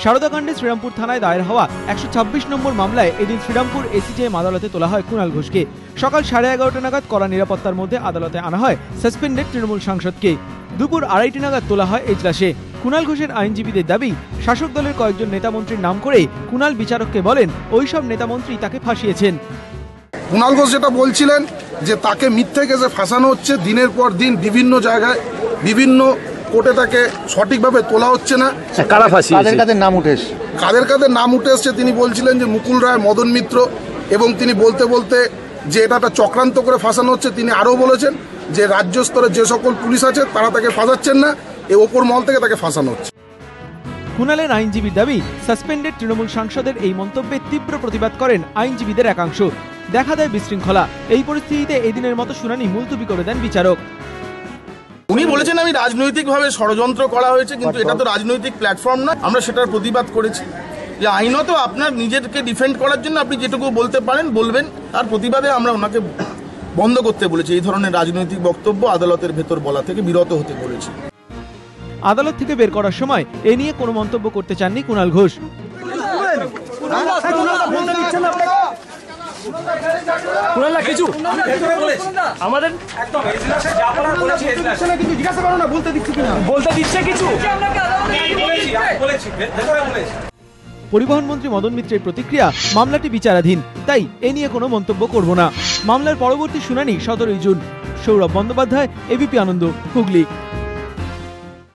সারদাকাণ্ডে শ্রীরামপুর থানায় দায়ের হওয়া 126 নম্বর মামলায় এদিন শ্রীরামপুর এসিজেএম আদালতে তোলা হয় কুণাল ঘোষকে। সকাল 11:30 নাগাদ কড়া নিরাপত্তার মধ্যে আদালতে আনা হয় সাসপেন্ডেড তৃণমূল সাংসদকে। দুপুর 2:30 নাগাদ তোলা হয় এজলাসে। কুণাল ঘোষের আইনজীবীদের দাবি, শাসক দলের কয়েকজন নেতামন্ত্রীর নাম করে কুণাল বিচারককে বলেন ওইসব নেতামন্ত্রী তাকে ফাঁসিয়েছেন। কুণাল ঘোষ যেটা বলছিলেন যে তাকে মিথ্যে কেসে ফাঁসানো হচ্ছে, দিনের পর দিন বিভিন্ন জায়গায় বিভিন্ন কোর্টে তাকে সঠিকভাবে তোলা হচ্ছে না। কাদের কাদের নাম উঠে এসছে তিনি বলছিলেন যে মুকুল রায়, মদন মিত্র, এবং তিনি বলতে বলতে যে এটা একটা চক্রান্ত করে ফাঁসানো হচ্ছে। তিনি আরও বলেছেন যে রাজ্য স্তরে যে সকল পুলিশ আছে তারা তাকে ফাঁসাচ্ছেন না, এই ওপর মহল থেকে তাকে ফাঁসানো হচ্ছে। কুণালের আইনজীবীর দাবি, সাসপেন্ডেড তৃণমূল সাংসদের এই মন্তব্যে তীব্র প্রতিবাদ করেন আইনজীবীদের একাংশ। দেখা দেয় বিশৃঙ্খলা। এই পরিস্থিতিতে এদিনের মতো শুনানি মুলতবি করে দেন বিচারক। উনি বলেছেন আমি রাজনৈতিকভাবে ষড়যন্ত্র করা হয়েছে, কিন্তু এটা তো রাজনৈতিক প্ল্যাটফর্ম না। আমরা সেটার প্রতিবাদ করেছি যে আইনত আপনার নিজেকে ডিফেন্ড করার জন্য আপনি যেটুকু বলতে পারেন বলবেন, তার প্রতিবাদে আমরা ওনাকে বন্ধ করতে বলেছি। এই ধরনের রাজনৈতিক বক্তব্য আদালতের ভেতর বলা থেকে বিরত হতে বলেছি। আদালত থেকে বের করার সময় এ নিয়ে কোনো মন্তব্য করতে চাননি কুণাল ঘোষ। পরিবহন মন্ত্রী মদন মিত্রের প্রতিক্রিয়া, মামলাটি বিচারাধীন, তাই এ নিয়ে কোনো মন্তব্য করব না। মামলার পরবর্তী শুনানি 17 জুন। সৌরভ বন্দ্যোপাধ্যায়, এবিপি আনন্দ, হুগলি।